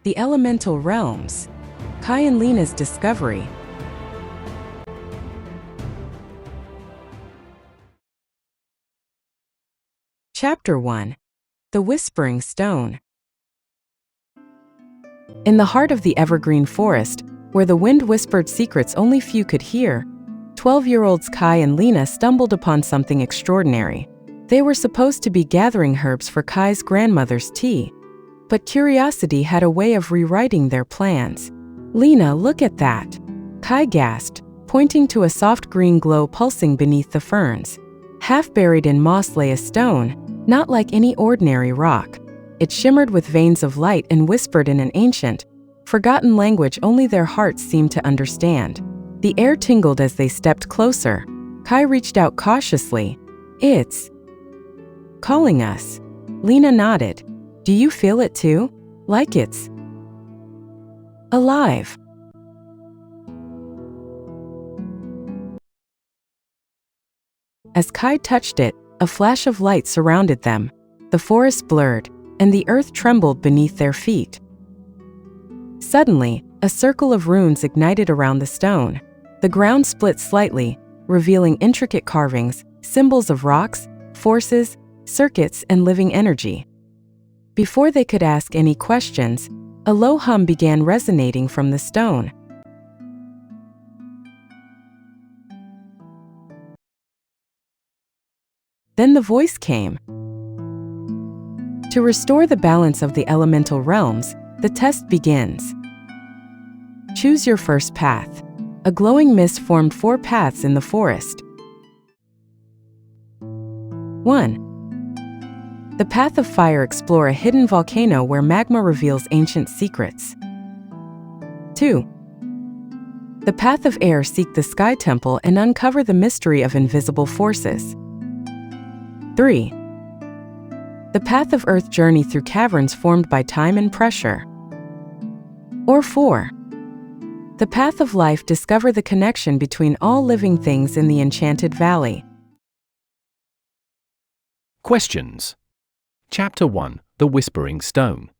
The elemental realms. Kai and Lina's discovery. Chapter 1. The Whispering Stone. In the heart of the evergreen forest, where the wind whispered secrets only few could hear, 12-year-olds Kai and Lina stumbled upon something extraordinary. They were supposed to be gathering herbs for Kai's grandmother's tea, but curiosity had a way of rewriting their plans. "Lina, look at that!" Kai gasped, pointing to a soft green glow pulsing beneath the ferns. Half buried in moss lay a stone, not like any ordinary rock. It shimmered with veins of light and whispered in an ancient, forgotten language only their hearts seemed to understand. The air tingled as they stepped closer. Kai reached out cautiously. "It's calling us." Lina nodded. "Do you feel it too? Like it's alive?" As Kai touched it, a flash of light surrounded them. The forest blurred, and the earth trembled beneath their feet. Suddenly, a circle of runes ignited around the stone. The ground split slightly, revealing intricate carvings, symbols of rocks, forces, circuits, and living energy. Before they could ask any questions, a low hum began resonating from the stone. Then the voice came. To restore the balance of the elemental realms, the test begins. Choose your first path. A glowing mist formed 4 paths in the forest. 1. The path of fire. Explore a hidden volcano where magma reveals ancient secrets. 2. The path of air. Seek the sky temple and uncover the mystery of invisible forces. 3. The path of earth. Journey through caverns formed by time and pressure. Or 4. The path of life. Discover the connection between all living things in the enchanted valley. Questions. Chapter 1. The Whispering Stone.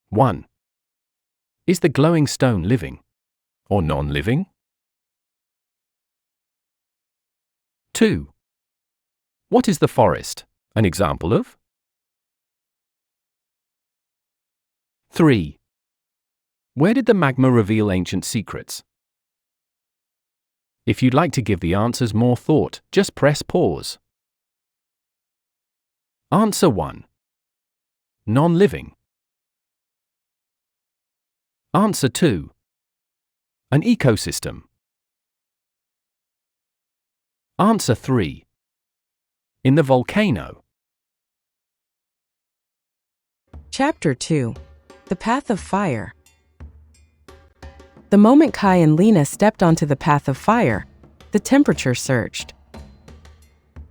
One. Is the glowing stone living or non-living? 2. What is the forest an example of? 3. Where did the magma reveal ancient secrets? If you'd like to give the answers more thought, just press pause. Answer 1. Non-living. Answer 2. An ecosystem. Answer 3. In the volcano. Chapter 2. The Path of Fire. The moment Kai and Lina stepped onto the path of fire, the temperature surged.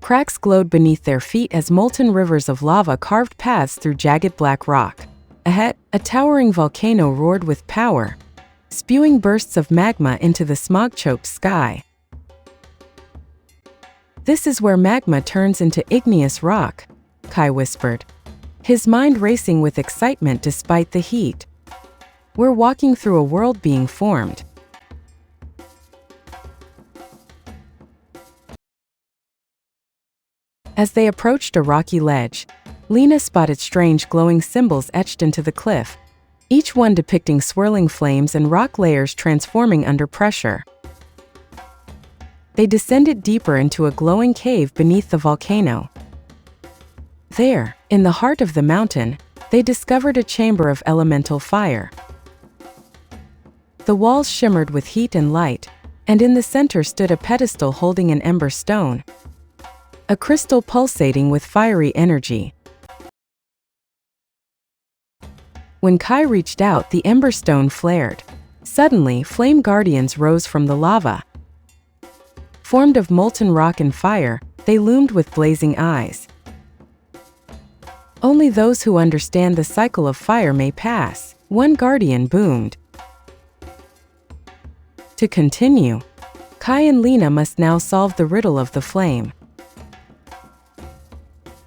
Cracks glowed beneath their feet as molten rivers of lava carved paths through jagged black rock. Ahead, a towering volcano roared with power, spewing bursts of magma into the smog-choked sky. "This is where magma turns into igneous rock," Kai whispered, his mind racing with excitement despite the heat. "We're walking through a world being formed." As they approached a rocky ledge, Lina spotted strange glowing symbols etched into the cliff, each one depicting swirling flames and rock layers transforming under pressure. They descended deeper into a glowing cave beneath the volcano. There, in the heart of the mountain, they discovered a chamber of elemental fire. The walls shimmered with heat and light, and in the center stood a pedestal holding an ember stone, a crystal pulsating with fiery energy. When Kai reached out, the ember stone flared. Suddenly, flame guardians rose from the lava. Formed of molten rock and fire, they loomed with blazing eyes. "Only those who understand the cycle of fire may pass," one guardian boomed. To continue, Kai and Lina must now solve the riddle of the flame.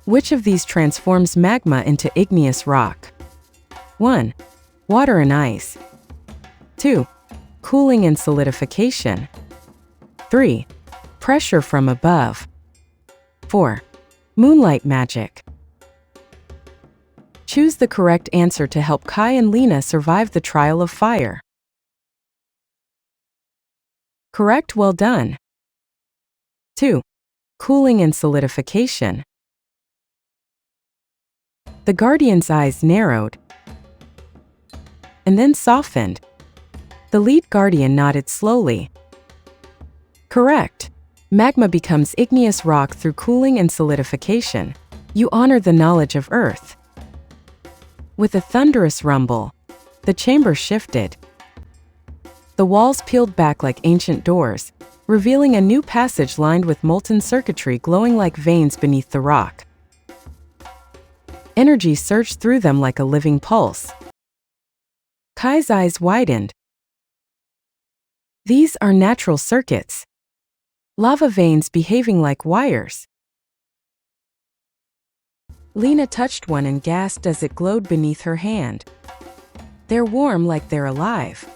Which of these transforms magma into igneous rock? 1. Water and ice. 2. Cooling and solidification. 3. Pressure from above. 4. Moonlight magic. Choose the correct answer to help Kai and Lina survive the trial of fire. Correct, well done. 2. Cooling and solidification. The Guardian's eyes narrowed and then softened. The lead Guardian nodded slowly. Correct. Magma becomes igneous rock through cooling and solidification. You honor the knowledge of Earth. With a thunderous rumble, the chamber shifted. The walls peeled back like ancient doors, revealing a new passage lined with molten circuitry glowing like veins beneath the rock. Energy surged through them like a living pulse. Kai's eyes widened. These are natural circuits. Lava veins behaving like wires. Lina touched one and gasped as it glowed beneath her hand. They're warm like they're alive.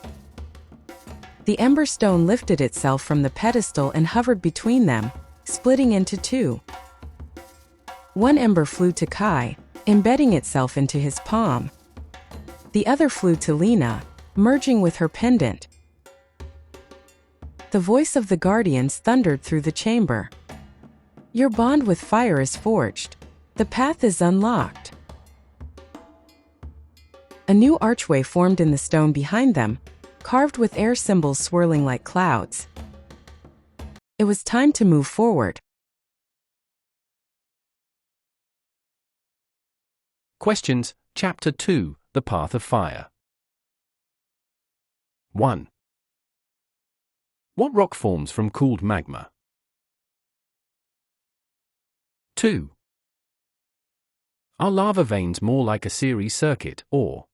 The ember stone lifted itself from the pedestal and hovered between them, splitting into two. One ember flew to Kai, embedding itself into his palm. The other flew to Lina, merging with her pendant. The voice of the Guardians thundered through the chamber. Your bond with fire is forged. The path is unlocked. A new archway formed in the stone behind them, carved with air symbols swirling like clouds. It was time to move forward. Questions, Chapter 2, The Path of Fire. 1. What rock forms from cooled magma? 2. Are lava veins more like a series circuit or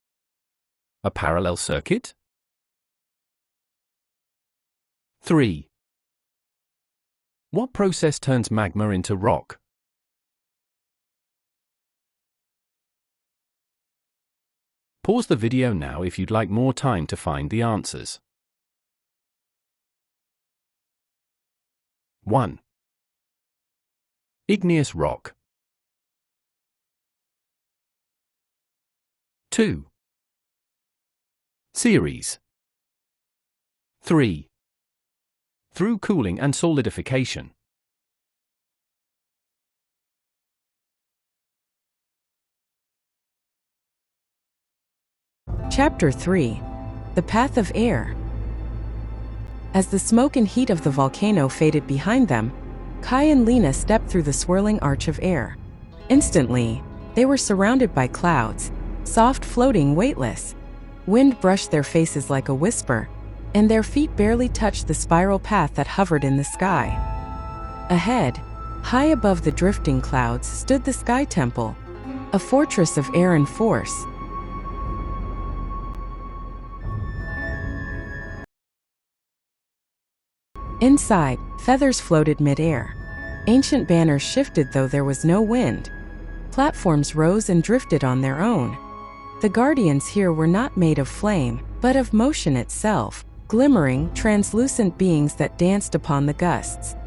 a parallel circuit? 3. What process turns magma into rock? Pause the video now if you'd like more time to find the answers. 1. Igneous rock. 2. Series. 3. Through cooling and solidification. Chapter 3. The Path of Air. As the smoke and heat of the volcano faded behind them, Kai and Lina stepped through the swirling arch of air. Instantly, they were surrounded by clouds, soft, floating, weightless. Wind brushed their faces like a whisper, and their feet barely touched the spiral path that hovered in the sky. Ahead, high above the drifting clouds, stood the Sky Temple, a fortress of air and force. Inside, feathers floated mid-air. Ancient banners shifted though there was no wind. Platforms rose and drifted on their own. The Guardians here were not made of flame, but of motion itself, glimmering, translucent beings that danced upon the gusts.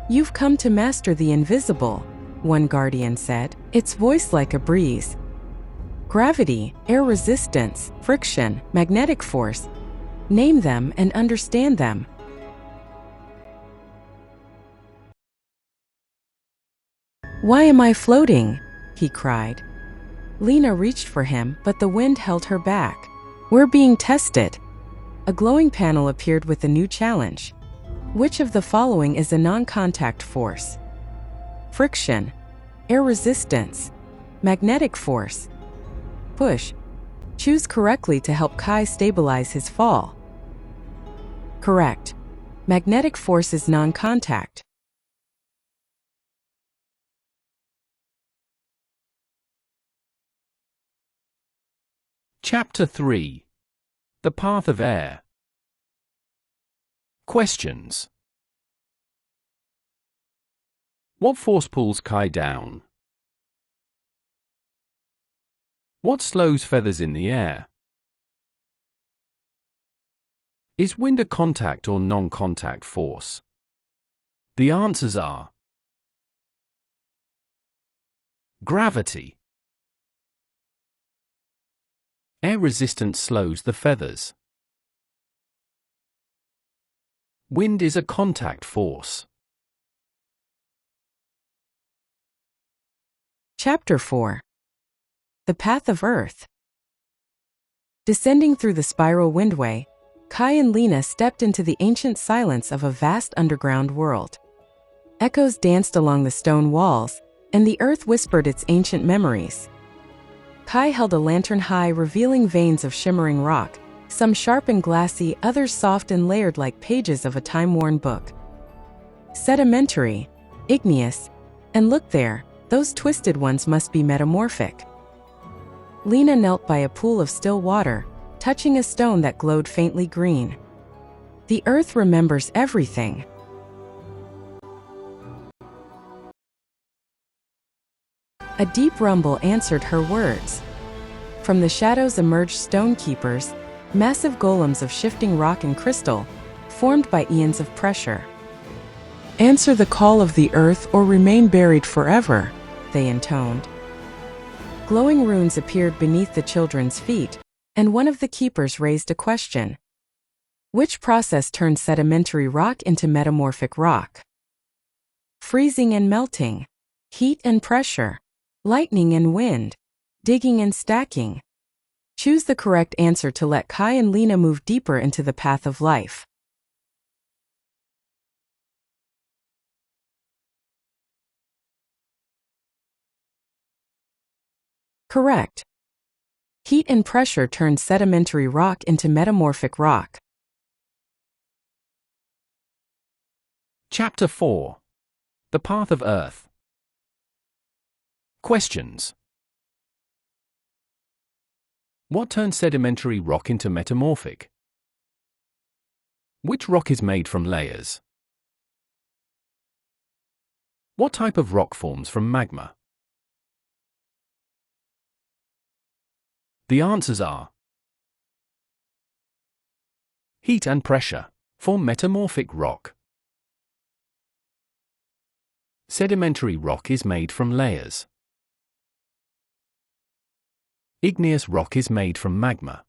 You've come to master the invisible, one Guardian said, its voice like a breeze. Gravity, air resistance, friction, magnetic force. Name them and understand them. Why am I floating? He cried. Lina reached for him, but the wind held her back. We're being tested. A glowing panel appeared with a new challenge. Which of the following is a non-contact force? Friction, air resistance, magnetic force. Push. Choose correctly to help Kai stabilize his fall. Correct. Magnetic force is non-contact. Chapter 3. The Path of Air. Questions. What force pulls Kai down? What slows feathers in the air? Is wind a contact or non-contact force? The answers are gravity. Air resistance slows the feathers. Wind is a contact force. Chapter 4. The Path of Earth. Descending through the spiral windway, Kai and Lina stepped into the ancient silence of a vast underground world. Echoes danced along the stone walls, and the earth whispered its ancient memories. Kai held a lantern high, revealing veins of shimmering rock, some sharp and glassy, others soft and layered like pages of a time-worn book. Sedimentary, igneous, and look there, those twisted ones must be metamorphic. Lina knelt by a pool of still water, touching a stone that glowed faintly green. The earth remembers everything. A deep rumble answered her words. From the shadows emerged stone keepers, massive golems of shifting rock and crystal, formed by eons of pressure. "Answer the call of the earth or remain buried forever," they intoned. Glowing runes appeared beneath the children's feet, and one of the keepers raised a question. Which process turned sedimentary rock into metamorphic rock? Freezing and melting, heat and pressure, lightning and wind, digging and stacking. Choose the correct answer to let Kai and Lina move deeper into the path of life. Correct. Heat and pressure turned sedimentary rock into metamorphic rock. Chapter 4. The Path of Earth. Questions. What turns sedimentary rock into metamorphic? Which rock is made from layers? What type of rock forms from magma? The answers are heat and pressure form metamorphic rock. Sedimentary rock is made from layers. Igneous rock is made from magma.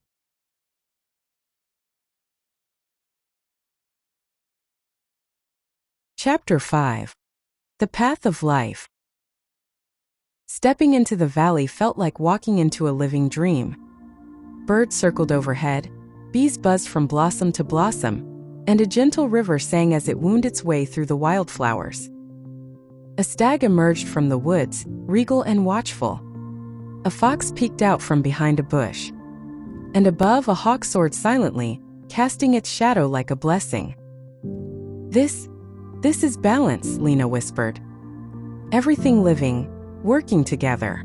Chapter 5. The Path of Life. Stepping into the valley felt like walking into a living dream. Birds circled overhead, bees buzzed from blossom to blossom, and a gentle river sang as it wound its way through the wildflowers. A stag emerged from the woods, regal and watchful. A fox peeked out from behind a bush. And above, a hawk soared silently, casting its shadow like a blessing. This is balance," Lina whispered. "Everything living, working together."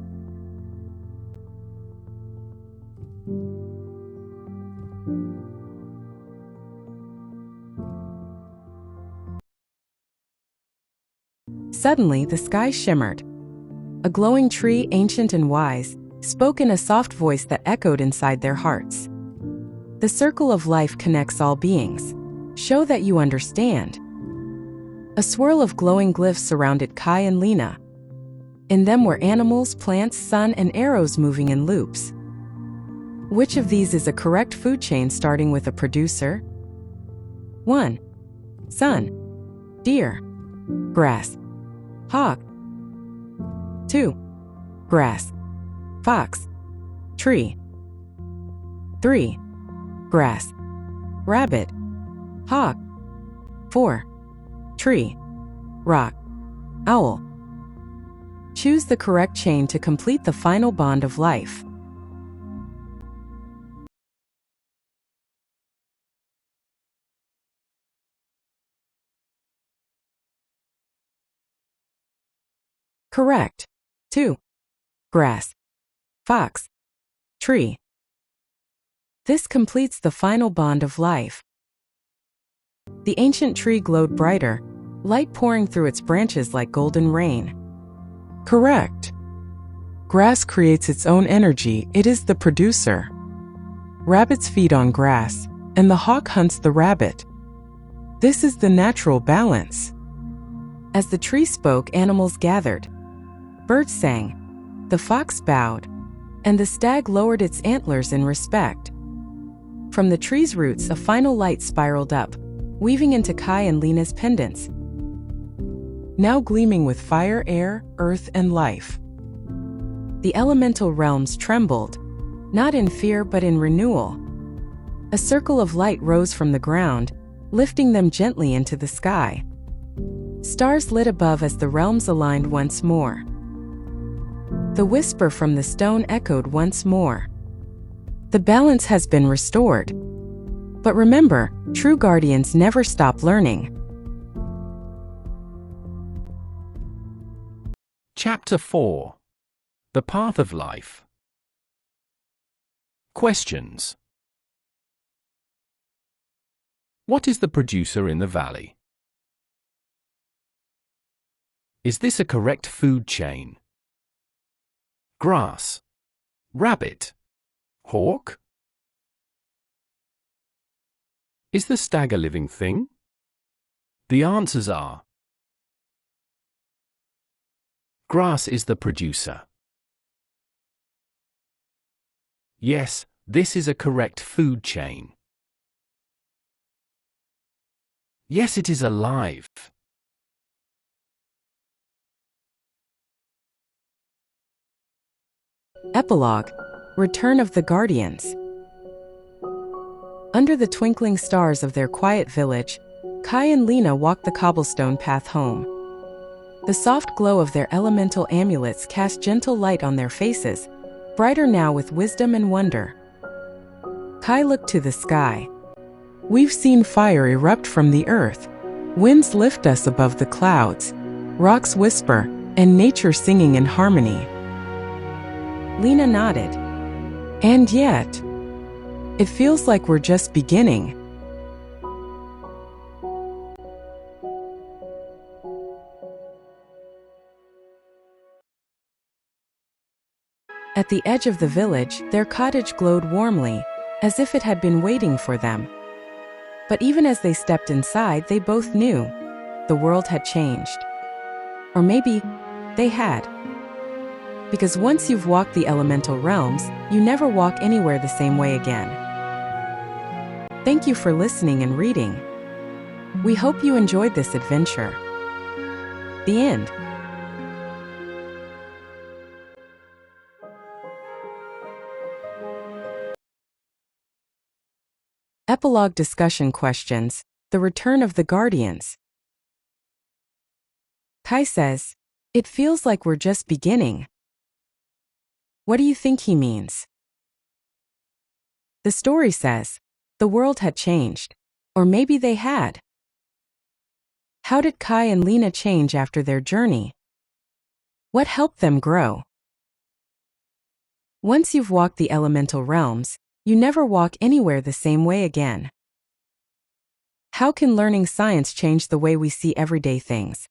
Suddenly, the sky shimmered. A glowing tree, ancient and wise, spoke in a soft voice that echoed inside their hearts. "The circle of life connects all beings. Show that you understand." A swirl of glowing glyphs surrounded Kai and Lina. In them were animals, plants, sun, and arrows moving in loops. Which of these is a correct food chain starting with a producer? 1. Sun, deer, grass, hawk. 2. Grass, fox, tree. 3. Grass, rabbit, hawk. 4. Tree, rock, owl. Choose the correct chain to complete the final bond of life. Correct. 2. Grass, fox, tree. This completes the final bond of life. The ancient tree glowed brighter, light pouring through its branches like golden rain. Correct. Grass creates its own energy, it is the producer. Rabbits feed on grass, and the hawk hunts the rabbit. This is the natural balance. As the tree spoke, animals gathered. Birds sang, the fox bowed, and the stag lowered its antlers in respect. From the tree's roots, a final light spiraled up, weaving into Kai and Lina's pendants, now gleaming with fire, air, earth, and life. The elemental realms trembled, not in fear but in renewal. A circle of light rose from the ground, lifting them gently into the sky. Stars lit above as the realms aligned once more. The whisper from the stone echoed once more. The balance has been restored. But remember, true guardians never stop learning. Chapter 4. The Path of Life. Questions. What is the producer in the valley? Is this a correct food chain? Grass, rabbit, hawk? Is the stag a living thing? The answers are: grass is the producer. Yes, this is a correct food chain. Yes, it is alive. Epilogue: Return of the Guardians. Under the twinkling stars of their quiet village, Kai and Lina walked the cobblestone path home. The soft glow of their elemental amulets cast gentle light on their faces, brighter now with wisdom and wonder. Kai looked to the sky. We've seen fire erupt from the earth. Winds lift us above the clouds. Rocks whisper, and nature singing in harmony. Lina nodded. And yet, it feels like we're just beginning. At the edge of the village, their cottage glowed warmly, as if it had been waiting for them. But even as they stepped inside, they both knew the world had changed. Or maybe they had. Because once you've walked the elemental realms, you never walk anywhere the same way again. Thank you for listening and reading. We hope you enjoyed this adventure. The end. Epilogue discussion questions: The return of the Guardians. Kai says, "It feels like we're just beginning." What do you think he means? The story says, the world had changed. Or maybe they had. How did Kai and Lina change after their journey? What helped them grow? Once you've walked the elemental realms, you never walk anywhere the same way again. How can learning science change the way we see everyday things?